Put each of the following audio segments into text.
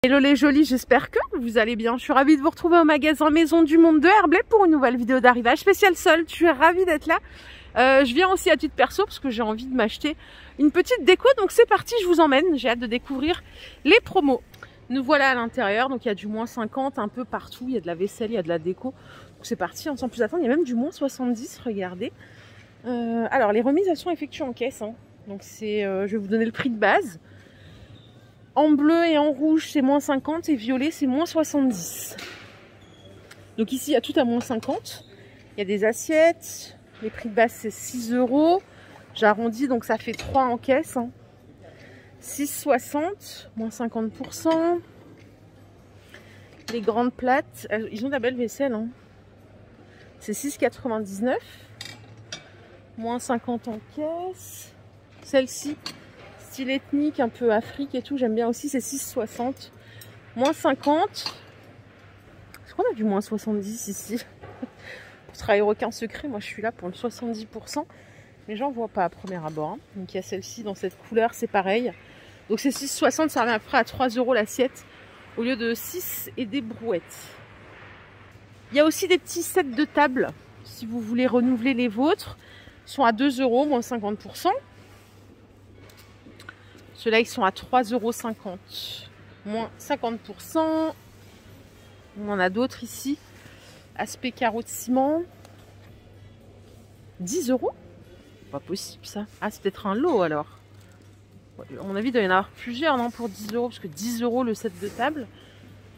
Hello les jolis, j'espère que vous allez bien. Je suis ravie de vous retrouver au magasin Maison du Monde de Herblay pour une nouvelle vidéo d'arrivage spéciale solde. Je suis ravie d'être là. Je viens aussi à titre perso parce que j'ai envie de m'acheter une petite déco. Donc c'est parti, je vous emmène. J'ai hâte de découvrir les promos. Nous voilà à l'intérieur. Donc il y a du moins 50 un peu partout. Il y a de la vaisselle, il y a de la déco. Donc c'est parti, sans plus attendre. Il y a même du moins 70, regardez. Alors les remises, elles sont effectuées en caisse. Donc c'est, je vais vous donner le prix de base. En bleu et en rouge, c'est moins 50 et violet, c'est moins 70. Donc ici, il y a tout à moins 50. Il y a des assiettes. Les prix de base, c'est 6 €. J'arrondis, donc ça fait 3 en caisse. 6,60, moins 50%. Les grandes plates, ils ont de la belle vaisselle. C'est 6,99. Moins 50 en caisse. Celle-ci, style ethnique, un peu Afrique et tout, j'aime bien aussi, c'est 6,60. Moins 50. Est-ce qu'on a du moins 70 ici? Pour trahir aucun secret, moi je suis là pour le 70%. Mais j'en vois pas à premier abord. Donc il y a celle-ci dans cette couleur, c'est pareil. Donc c'est 6,60, ça revient après à 3 € l'assiette au lieu de 6 et des brouettes. Il y a aussi des petits sets de table, si vous voulez renouveler les vôtres. Ils sont à 2 €, moins 50%. Ceux-là, ils sont à 3,50 €, moins 50%. On en a d'autres ici. Aspect carreau de ciment. 10 €. Pas possible ça. Ah, c'est peut-être un lot alors. À mon avis, il doit y en avoir plusieurs, non, pour 10 €, parce que 10 € le set de table.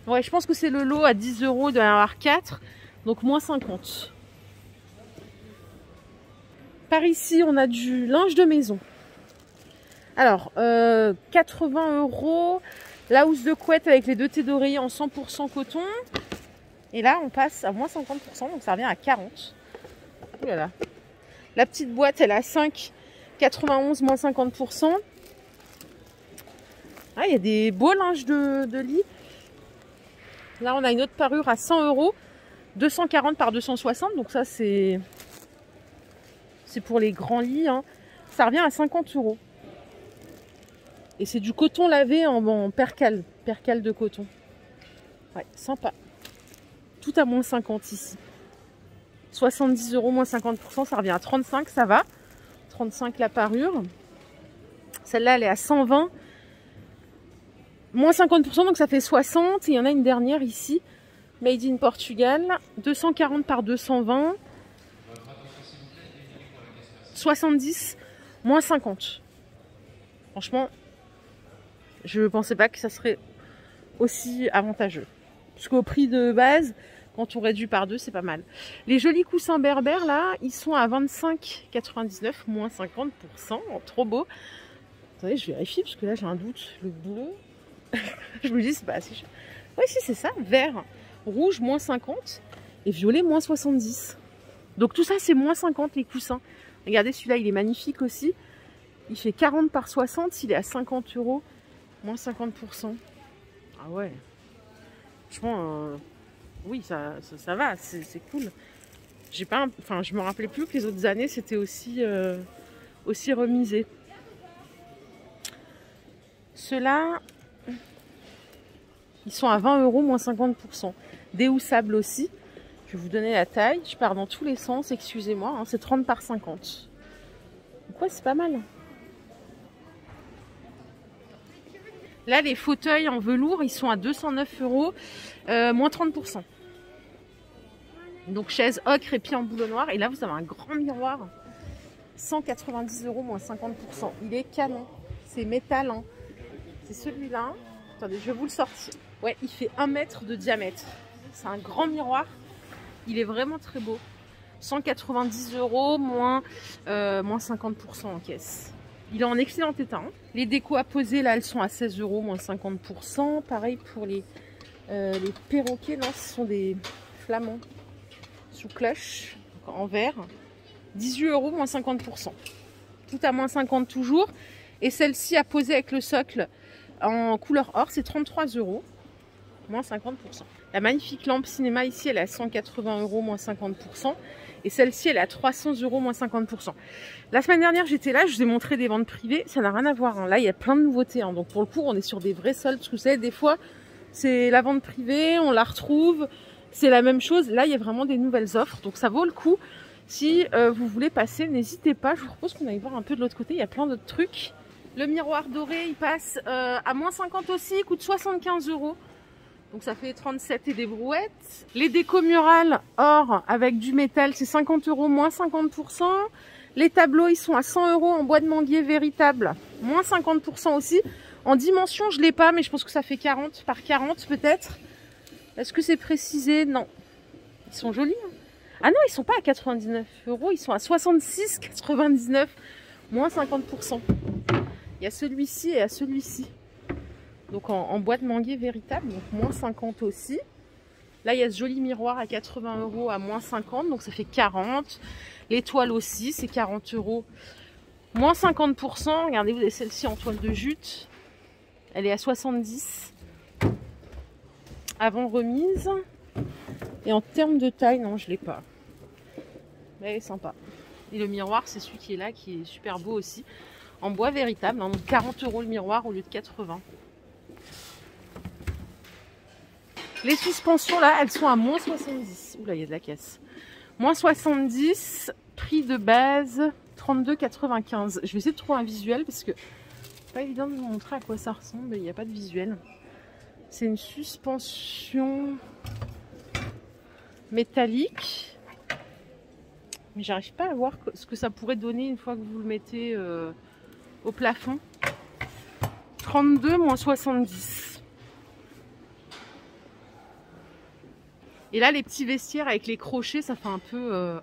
Ouais, je pense que c'est le lot à 10 €, il doit y en avoir 4. Donc moins 50. Par ici, on a du linge de maison. Alors, 80 €, la housse de couette avec les 2 thés d'oreiller en 100% coton. Et là, on passe à moins 50%, donc ça revient à 40. Ouh là là. La petite boîte, elle est à 5,91, moins 50%. Ah, il y a des beaux linges de lit. Là, on a une autre parure à 100 €, 240 par 260, donc ça, c'est pour les grands lits. Ça revient à 50 €. Et c'est du coton lavé en percale de coton. Ouais, sympa. Tout à moins 50 ici. 70 €, moins 50%, ça revient à 35, ça va. 35 la parure. Celle-là, elle est à 120. Moins 50%, donc ça fait 60. Et il y en a une dernière ici. Made in Portugal. 240 par 220. 70, moins 50. Franchement, je ne pensais pas que ça serait aussi avantageux. Parce qu'au prix de base, quand on réduit par 2, c'est pas mal. Les jolis coussins berbères, là, ils sont à 25,99, moins 50%. Oh, trop beau. Attendez, je vérifie, parce que là, j'ai un doute. Le bleu, je me dis, c'est pas assez cher. Oui, si, c'est ça. Vert, rouge, moins 50. Et violet, moins 70. Donc tout ça, c'est moins 50, les coussins. Regardez, celui-là, il est magnifique aussi. Il fait 40 par 60, il est à 50 €, moins 50%. Ah ouais. Franchement, oui, ça va, c'est cool. J'ai pas, enfin, je me rappelais plus que les autres années, c'était aussi remisé. Ceux-là, ils sont à 20 €, moins 50%. Déhoussables aussi. Je vais vous donner la taille. Je pars dans tous les sens, excusez-moi. C'est 30 par 50. Donc ouais, c'est pas mal. Là, les fauteuils en velours, ils sont à 209 €, moins 30%. Donc chaise ocre et pied en boulot noir. Et là, vous avez un grand miroir. 190 €, moins 50%. Il est canon. C'est métal. C'est celui-là. Attendez, je vais vous le sortir. Ouais, il fait 1 mètre de diamètre. C'est un grand miroir. Il est vraiment très beau. 190 €, moins 50% en caisse. Il est en excellent état. Les décos à poser, là, elles sont à 16 €, moins 50%. Pareil pour les perroquets. Non, ce sont des flamands sous cloche, en verre. 18 €, moins 50%. Tout à moins 50 toujours. Et celle-ci à poser avec le socle en couleur or, c'est 33 €, moins 50%. La magnifique lampe cinéma ici, elle est à 180 €, moins 50%. Et celle-ci, elle est à 300 €, moins 50%. La semaine dernière, j'étais là, je vous ai montré des ventes privées. Ça n'a rien à voir. Là, il y a plein de nouveautés. Donc, pour le coup, on est sur des vrais soldes. Parce que vous savez, des fois, C'est la vente privée, on la retrouve. C'est la même chose. Là, il y a vraiment des nouvelles offres. Donc, ça vaut le coup. Si vous voulez passer, n'hésitez pas. Je vous propose qu'on aille voir un peu de l'autre côté. Il y a plein d'autres trucs. Le miroir doré, il passe à moins 50 aussi. Il coûte 75 €. Donc, ça fait 37 et des brouettes. Les décos murales or avec du métal, c'est 50 €, moins 50%. Les tableaux, ils sont à 100 € en bois de manguier véritable, moins 50% aussi. En dimension, je ne l'ai pas, mais je pense que ça fait 40 par 40 peut-être. Est-ce que c'est précisé? Non. Ils sont jolis. Hein. Ah non, ils sont pas à 99 €, ils sont à 66,99, moins 50%. Il y a celui-ci et à celui-ci. Donc en bois de manguier véritable, donc moins 50 aussi. Là, il y a ce joli miroir à 80 € à moins 50, donc ça fait 40. L'étoile aussi, c'est 40 €, moins 50%. Regardez, vous avez celle-ci en toile de jute. Elle est à 70 avant remise. Et en termes de taille, non, je ne l'ai pas. Mais elle est sympa. Et le miroir, c'est celui qui est là, qui est super beau aussi. En bois véritable, hein, donc 40 € le miroir au lieu de 80. Les suspensions, là, elles sont à moins 70. Oula, il y a de la caisse. Moins 70, prix de base 32,95. Je vais essayer de trouver un visuel parce que c'est pas évident de vous montrer à quoi ça ressemble. Il n'y a pas de visuel. C'est une suspension métallique. Mais j'arrive pas à voir ce que ça pourrait donner une fois que vous le mettez au plafond. 32 moins 70. Et là, les petits vestiaires avec les crochets, ça fait un peu,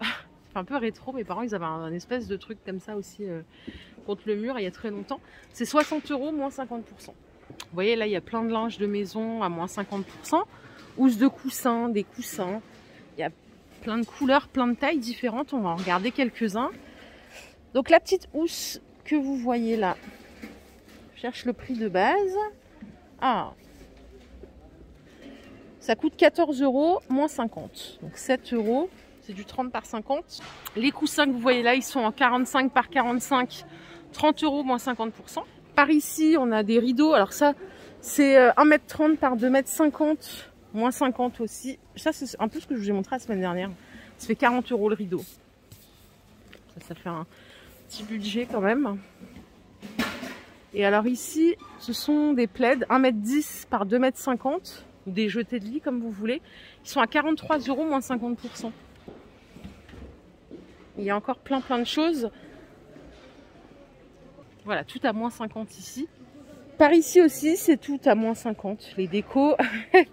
rétro. Mes parents, ils avaient un espèce de truc comme ça aussi contre le mur il y a très longtemps. C'est 60 €, moins 50%. Vous voyez, là, il y a plein de linge de maison à moins 50%. Housses de coussins, des coussins. Il y a plein de couleurs, plein de tailles différentes. On va en regarder quelques-uns. Donc, la petite housse que vous voyez là, je cherche le prix de base. Ah, ça coûte 14 €, moins 50. Donc 7 €, c'est du 30 par 50. Les coussins que vous voyez là, ils sont en 45 par 45, 30 €, moins 50%. Par ici, on a des rideaux. Alors ça, c'est 1,30 m par 2,50 m, moins 50 aussi. Ça, c'est un peu ce que je vous ai montré la semaine dernière. Ça fait 40 € le rideau. Ça fait un petit budget quand même. Et alors ici, ce sont des plaids 1,10 m par 2,50 m. Ou des jetés de lit comme vous voulez. Ils sont à 43 €, moins 50%. Il y a encore plein de choses. Voilà, tout à moins 50 ici. Par ici aussi, c'est tout à moins 50. Les décos.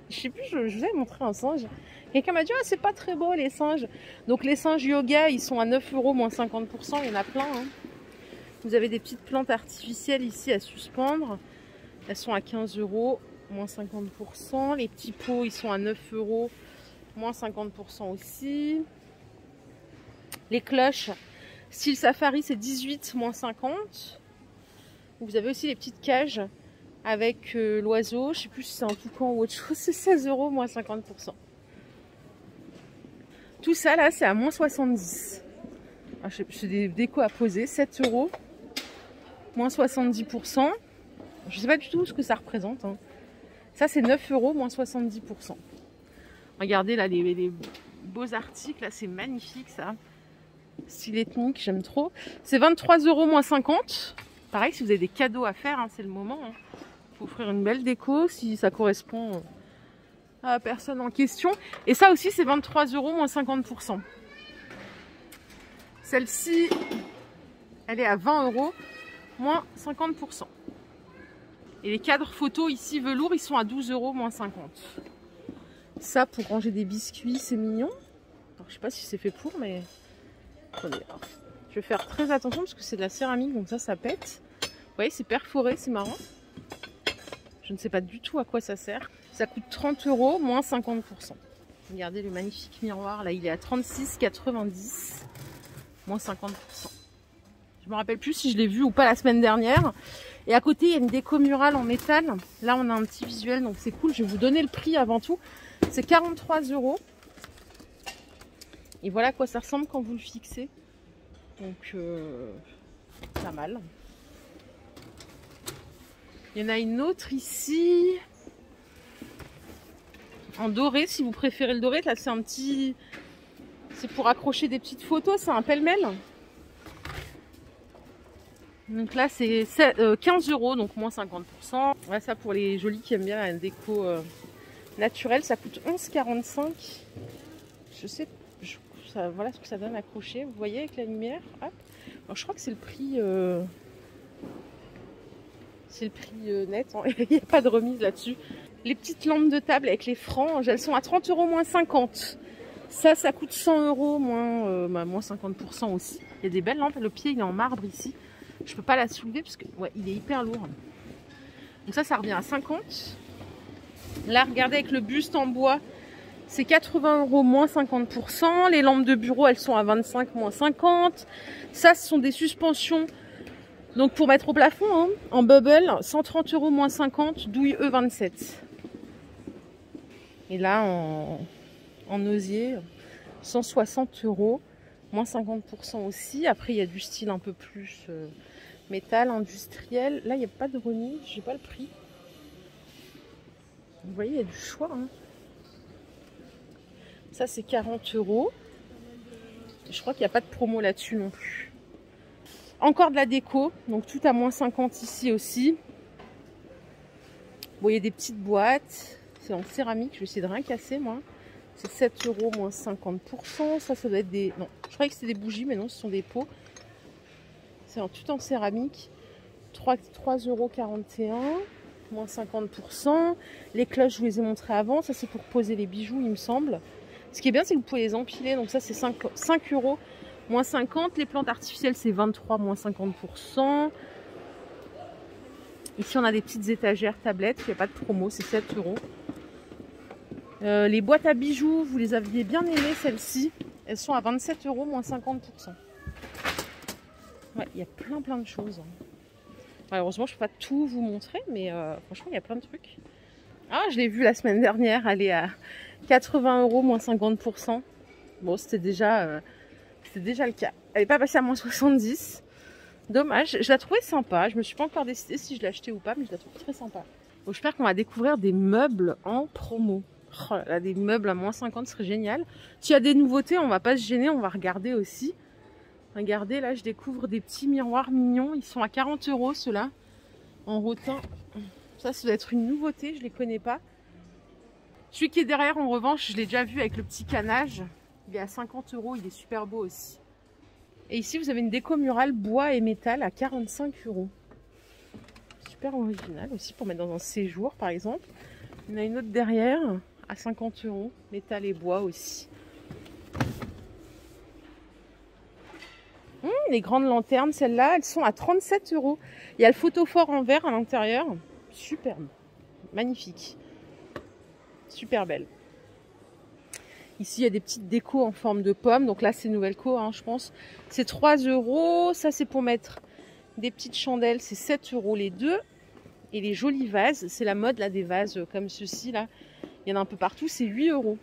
Je sais plus, je vous ai montré un singe. Quelqu'un m'a dit, ah, c'est pas très beau les singes. Donc les singes yoga, ils sont à 9 €, moins 50%. Il y en a plein. Hein. Vous avez des petites plantes artificielles ici à suspendre. Elles sont à 15 €, moins 50%. Les petits pots, ils sont à 9 €, moins 50% aussi. Les cloches, style safari, c'est 18, moins 50. Vous avez aussi les petites cages avec l'oiseau. Je ne sais plus si c'est un toucan ou autre chose. C'est 16 €, moins 50%. Tout ça, là, c'est à moins 70. Ah, c'est des décos à poser. 7 €, moins 70%. Je ne sais pas du tout ce que ça représente. Hein. Ça, c'est 9 €, moins 70%. Regardez, là, les beaux articles. Là, c'est magnifique, ça. Style ethnique, j'aime trop. C'est 23 €, moins 50. Pareil, si vous avez des cadeaux à faire, hein, c'est le moment. Hein. Faut offrir une belle déco si ça correspond à la personne en question. Et ça aussi, c'est 23 €, moins 50%. Celle-ci, elle est à 20 €, moins 50%. Et les cadres photos ici, velours, ils sont à 12 €, moins 50. Ça, pour ranger des biscuits, c'est mignon. Alors, je sais pas si c'est fait pour, mais... Attendez, je vais faire très attention parce que c'est de la céramique, donc ça pète. Vous voyez, c'est perforé, c'est marrant. Je ne sais pas du tout à quoi ça sert. Ça coûte 30 €, moins 50%. Regardez le magnifique miroir, là, il est à 36,90, moins 50%. Je me rappelle plus si je l'ai vu ou pas la semaine dernière. Et à côté, il y a une déco murale en métal. Là, on a un petit visuel, donc c'est cool. Je vais vous donner le prix avant tout. C'est 43 €. Et voilà à quoi ça ressemble quand vous le fixez. Donc, pas mal. Il y en a une autre ici. En doré, si vous préférez le doré. Là, c'est un petit... C'est pour accrocher des petites photos, c'est un pêle-mêle. Donc là, c'est 15 €, donc moins 50%. Voilà, ça pour les jolis qui aiment bien la déco naturelle, ça coûte 11,45 €. Je sais, voilà ce que ça donne accroché. Vous voyez avec la lumière. Hop. Alors, je crois que c'est le prix... C'est le prix net, hein. Il n'y a pas de remise là-dessus. Les petites lampes de table avec les franges, elles sont à 30 € moins 50. Ça coûte 100 € moins 50% aussi. Il y a des belles lampes. Le pied, il est en marbre ici. Je peux pas la soulever parce que ouais, il est hyper lourd. Donc ça revient à 50. Là, regardez avec le buste en bois, c'est 80 € moins 50%. Les lampes de bureau, elles sont à 25 moins 50. Ça, ce sont des suspensions. Donc pour mettre au plafond, hein, en bubble, 130 € moins 50, douille E27. Et là, en osier, 160 € moins 50% aussi. Après, il y a du style un peu plus métal, industriel. Là, il n'y a pas de remise, je n'ai pas le prix. Vous voyez, il y a du choix. Hein. Ça, c'est 40 €. Je crois qu'il n'y a pas de promo là-dessus non plus. Encore de la déco, donc tout à moins 50 ici aussi. Bon, il y a des petites boîtes. C'est en céramique, je vais essayer de rien casser, moi. C'est 7 € moins 50%. Ça doit être des... Non, je croyais que c'était des bougies, mais non, ce sont des pots. C'est tout en céramique. 3,41 € moins 50%. Les cloches, je vous les ai montrées avant. Ça, c'est pour poser les bijoux, il me semble. Ce qui est bien, c'est que vous pouvez les empiler. Donc ça, c'est 5 € moins 50. Les plantes artificielles, c'est 23 € moins 50%. Ici, on a des petites étagères tablettes. Il n'y a pas de promo, c'est 7 €. Les boîtes à bijoux, vous les aviez bien aimées, celles-ci. Elles sont à 27 € moins 50%. Ouais, il y a plein de choses. Malheureusement, je ne peux pas tout vous montrer, mais franchement, il y a plein de trucs. Ah, je l'ai vu la semaine dernière, elle est à 80 € moins 50%. Bon, c'était déjà le cas. Elle n'est pas passée à moins 70. Dommage, je la trouvais sympa. Je me suis pas encore décidée si je l'achetais ou pas, mais je la trouve très sympa. Bon, j'espère qu'on va découvrir des meubles en promo. Oh là là, des meubles à moins 50 serait génial. S'il y a des nouveautés, on va pas se gêner, on va regarder aussi. Regardez, là, je découvre des petits miroirs mignons. Ils sont à 40 € ceux-là, en rotin. Ça doit être une nouveauté, je les connais pas. Celui qui est derrière, en revanche, je l'ai déjà vu avec le petit canage. Il est à 50 €, il est super beau aussi. Et ici, vous avez une déco murale bois et métal à 45 €. Super original aussi pour mettre dans un séjour, par exemple. Il y en a une autre derrière à 50 €, métal et bois aussi. Les grandes lanternes, celles-là, elles sont à 37 €. Il y a le photophore en verre à l'intérieur. Superbe, magnifique. Super belle. Ici, il y a des petites décos en forme de pomme. Donc là, c'est Nouvelle-Co, hein, je pense. C'est 3 €. Ça, c'est pour mettre des petites chandelles. C'est 7 € les deux. Et les jolis vases, c'est la mode là des vases comme ceux-ci là. Il y en a un peu partout, c'est 8 €.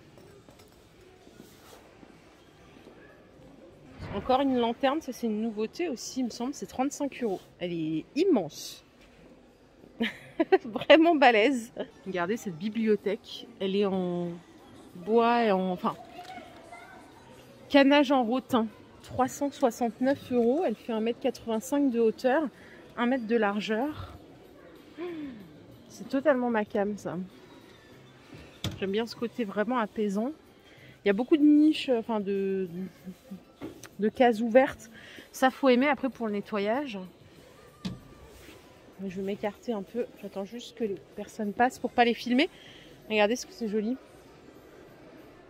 Encore une lanterne, ça c'est une nouveauté aussi, il me semble, c'est 35 €. Elle est immense. Vraiment balèze. Regardez cette bibliothèque, elle est en bois et enfin canage en rotin. 369 €, elle fait 1,85 m de hauteur, 1 m de largeur. C'est totalement ma came ça. J'aime bien ce côté vraiment apaisant. Il y a beaucoup de niches, enfin de cases ouvertes. Ça faut aimer après pour le nettoyage. Je vais m'écarter un peu. J'attends juste que les personnes passent pour pas les filmer. Regardez ce que c'est joli.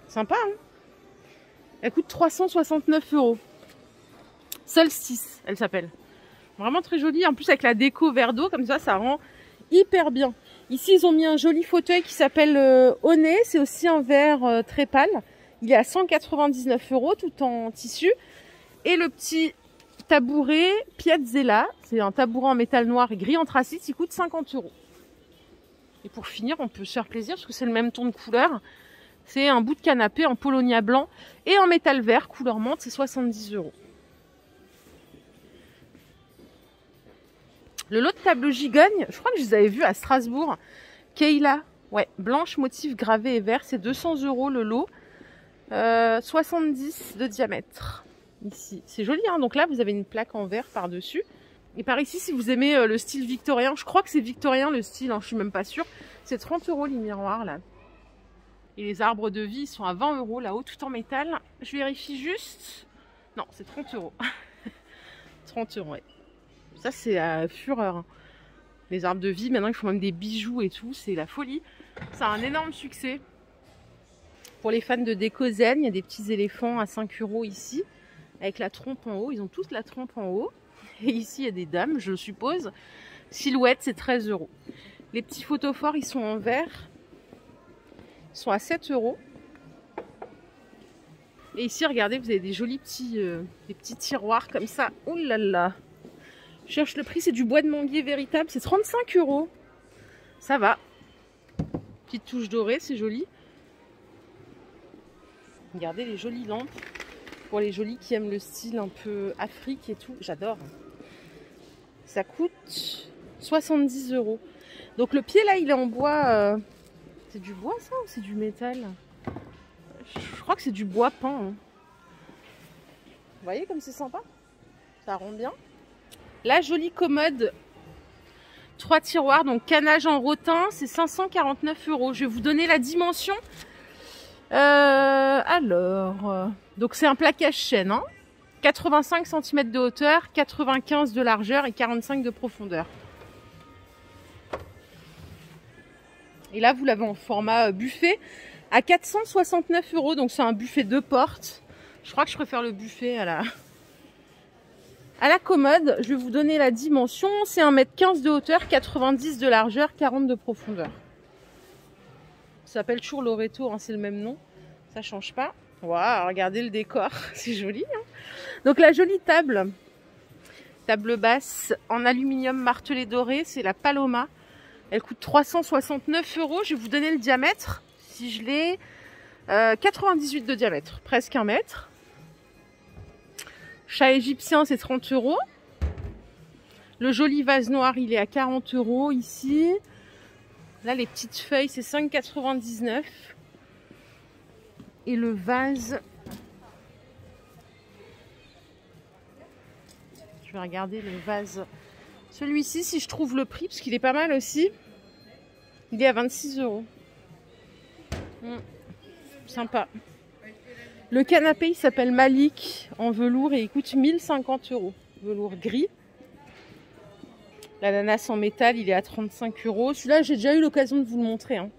Sympa, hein? Elle coûte 369 €. Solstice, elle s'appelle. Vraiment très jolie. En plus avec la déco verre d'eau, comme ça rend hyper bien. Ici, ils ont mis un joli fauteuil qui s'appelle Honey. C'est aussi un verre très pâle. Il est à 199 € tout en tissu. Et le petit tabouret Piazzella. C'est un tabouret en métal noir et gris anthracite. Il coûte 50 €. Et pour finir, on peut se faire plaisir parce que c'est le même ton de couleur. C'est un bout de canapé en polonia blanc et en métal vert couleur menthe. C'est 70 €. Le lot de table gigogne, je crois que je les avais vus à Strasbourg. Kayla, Ouais, blanche, motif gravé et vert, c'est 200 € le lot. 70 de diamètre. Ici, c'est joli, hein. Donc là, vous avez une plaque en verre par-dessus. Et par ici, si vous aimez le style victorien, je crois que c'est victorien le style, hein, je suis même pas sûre. C'est 30 € les miroirs là. Et les arbres de vie sont à 20 € là-haut, tout en métal. Je vérifie juste. Non, c'est 30 €. 30 €, ouais. Ça, c'est à fureur. Les arbres de vie, maintenant, ils font même des bijoux et tout. C'est la folie. C'est un énorme succès. Pour les fans de déco zen, il y a des petits éléphants à 5 € ici. Avec la trompe en haut. Ils ont tous la trompe en haut. Et ici, il y a des dames, je suppose. Silhouette, c'est 13 €. Les petits photophores, ils sont en verre. Ils sont à 7 €. Et ici, regardez, vous avez des jolis petits tiroirs comme ça. Oh là là! Je cherche le prix, c'est du bois de manguier véritable. C'est 35 €. Ça va. Petite touche dorée, c'est joli. Regardez les jolies lampes. Pour les jolis qui aiment le style un peu Afrique et tout. J'adore. Ça coûte 70 €. Donc le pied là, il est en bois. C'est du bois ça ou c'est du métal? Je crois que c'est du bois peint. Hein. Vous voyez comme c'est sympa? Ça rend bien. La jolie commode. 3 tiroirs, donc canage en rotin, c'est 549 €. Je vais vous donner la dimension. Donc c'est un plaquage chêne. Hein. 85 cm de hauteur, 95 de largeur et 45 de profondeur. Et là, vous l'avez en format buffet à 469 €. Donc, c'est un buffet 2 portes. Je crois que je préfère le buffet à la commode. Je vais vous donner la dimension. C'est 1,15 m de hauteur, 90 de largeur, 40 de profondeur. Ça s'appelle toujours Loreto, hein, c'est le même nom. Ça change pas. Waouh, regardez le décor. C'est joli. Hein. Donc, la jolie table. Table basse en aluminium martelé doré. C'est la Paloma. Elle coûte 369 €. Je vais vous donner le diamètre. Si je l'ai, 98 de diamètre, presque 1 mètre. Chat égyptien, c'est 30 €. Le joli vase noir, il est à 40 € ici. Là, les petites feuilles, c'est 5,99 €. Et le vase, je vais regarder le vase. Celui-ci, si je trouve le prix, parce qu'il est pas mal aussi, il est à 26 €. Sympa. Le canapé, il s'appelle Malik en velours et il coûte 1050 €. Velours gris. L'ananas en métal, il est à 35 €. Celui-là, j'ai déjà eu l'occasion de vous le montrer. Hein.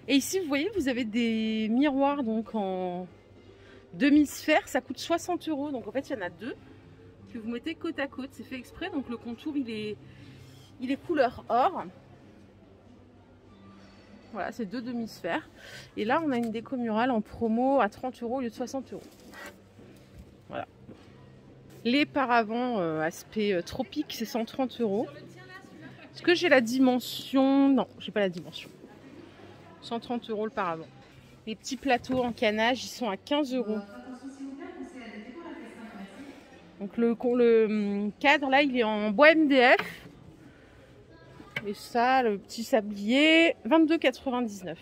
Et ici, vous voyez, vous avez des miroirs donc en demi-sphère. Ça coûte 60 €. Donc en fait, il y en a 2. Que vous mettez côte à côte, c'est fait exprès, donc le contour il est couleur or. Voilà, c'est 2 demi-sphères. Et là, on a une déco murale en promo à 30 € au lieu de 60 €. Voilà. Les paravents aspect tropique, c'est 130 €. Est-ce que j'ai la dimension? Non, j'ai pas la dimension. 130 € le paravent. Les petits plateaux en canage, ils sont à 15 €. Donc le cadre là, il est en bois MDF. Et ça, le petit sablier, 22,99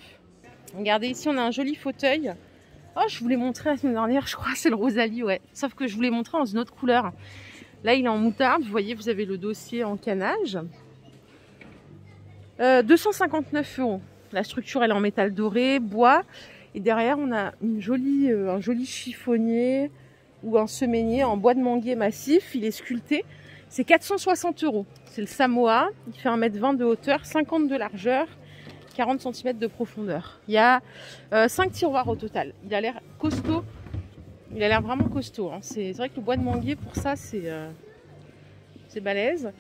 €. Regardez ici, on a un joli fauteuil. Oh, je vous l'ai montré la semaine dernière, je crois, c'est le Rosalie, ouais. Sauf que je vous l'ai montré dans une autre couleur. Là, il est en moutarde. Vous voyez, vous avez le dossier en canage. 259 €. La structure, elle est en métal doré, bois. Et derrière, on a un joli chiffonnier ou un semainier en bois de manguier massif. Il est sculpté. C'est 460 €. C'est le Samoa. Il fait 1,20 m de hauteur, 50 de largeur, 40 cm de profondeur. Il y a 5 tiroirs au total. Il a l'air costaud. Il a l'air vraiment costaud. Hein. C'est vrai que le bois de manguier, pour ça, c'est balèze.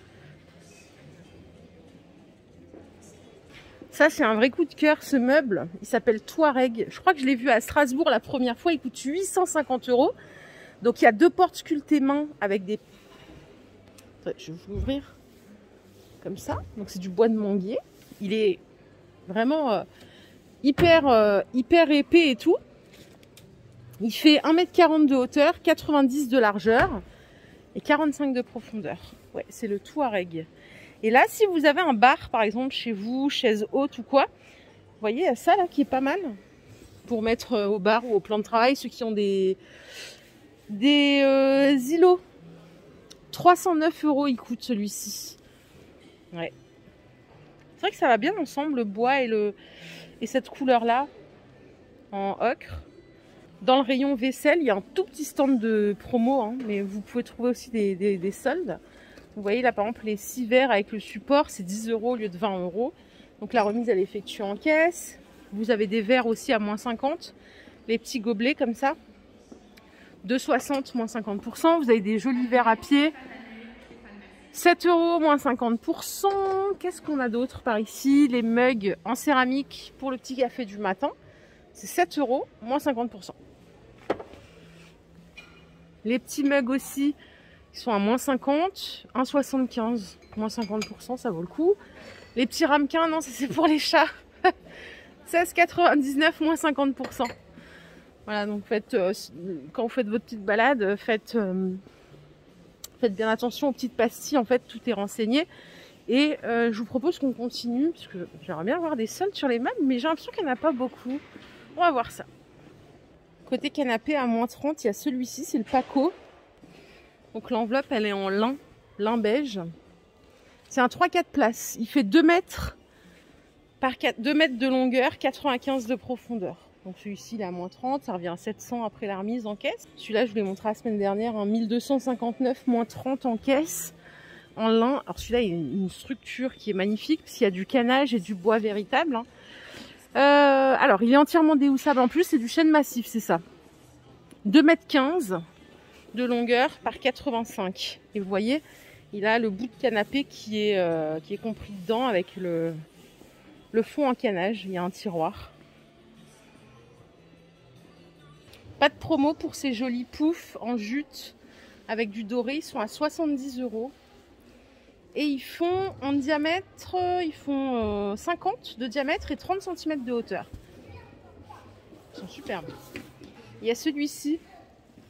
Ça, c'est un vrai coup de cœur, ce meuble. Il s'appelle Touareg. Je crois que je l'ai vu à Strasbourg la première fois. Il coûte 850 €. Donc, il y a 2 portes sculptées main avec des... Je vais vous l'ouvrir comme ça. Donc, c'est du bois de manguier. Il est vraiment hyper épais et tout. Il fait 1,40 m de hauteur, 90 de largeur et 45 de profondeur. Ouais, c'est le Touareg. Et là, si vous avez un bar, par exemple, chez vous, chaise haute ou quoi, Vous voyez, il y a ça là qui est pas mal. Pour mettre au bar ou au plan de travail, ceux qui ont des îlots. 309 € il coûte celui-ci. Ouais. C'est vrai que ça va bien ensemble, le bois et cette couleur-là, en ocre. Dans le rayon vaisselle, il y a un tout petit stand de promo, hein, mais vous pouvez trouver aussi des soldes. Vous voyez là, par exemple, les 6 verres avec le support, c'est 10 € au lieu de 20 €. Donc la remise, elle est effectuée en caisse. Vous avez des verres aussi à moins 50. Les petits gobelets comme ça. 2,60 moins 50%. Vous avez des jolis verres à pied. 7 € moins 50%. Qu'est-ce qu'on a d'autre par ici? Les mugs en céramique pour le petit café du matin. C'est 7 € moins 50%. Les petits mugs aussi, ils sont à moins 50. 1,75 moins 50%, ça vaut le coup. Les petits ramequins, non, ça c'est pour les chats. 16,99 moins 50%. Voilà, donc faites, quand vous faites votre petite balade, faites bien attention aux petites pastilles, en fait tout est renseigné. Et je vous propose qu'on continue, parce que j'aimerais bien avoir des soldes sur les meubles, mais j'ai l'impression qu'il n'y en a pas beaucoup. On va voir ça. Côté canapé à moins 30, il y a celui-ci, c'est le Paco. Donc l'enveloppe elle est en lin beige. C'est un 3-4 places. Il fait 2 mètres par 2 mètres de longueur, 95 de profondeur. Donc celui-ci il est à moins 30, ça revient à 700 après la remise en caisse. Celui-là je vous l'ai montré la semaine dernière, un 1259 moins 30 en caisse, en lin. Alors celui-là il a une structure qui est magnifique, parce qu'il y a du canage et du bois véritable. Hein. Alors il est entièrement déhoussable en plus, c'est du chêne massif, c'est ça. 2,15 m de longueur par 85. Et vous voyez, il a le bout de canapé qui est compris dedans avec le fond en canage. Il y a un tiroir. Pas de promo pour ces jolis poufs en jute avec du doré. Ils sont à 70 €. Et ils font en diamètre, ils font 50 de diamètre et 30 cm de hauteur. Ils sont superbes. Il y a celui-ci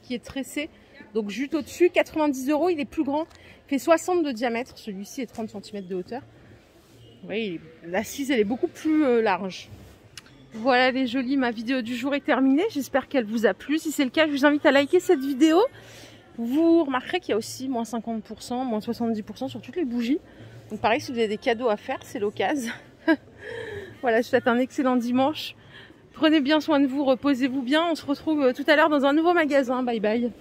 qui est tressé. Donc jute au-dessus, 90 €. Il est plus grand. Il fait 60 de diamètre. Celui-ci est 30 cm de hauteur. Vous voyez, l'assise elle est beaucoup plus large. Voilà les jolis, ma vidéo du jour est terminée. J'espère qu'elle vous a plu. Si c'est le cas, je vous invite à liker cette vidéo. Vous remarquerez qu'il y a aussi moins 50%, moins 70% sur toutes les bougies. Donc pareil, si vous avez des cadeaux à faire, c'est l'occasion. Voilà, je vous souhaite un excellent dimanche. Prenez bien soin de vous, reposez-vous bien. On se retrouve tout à l'heure dans un nouveau magasin. Bye bye.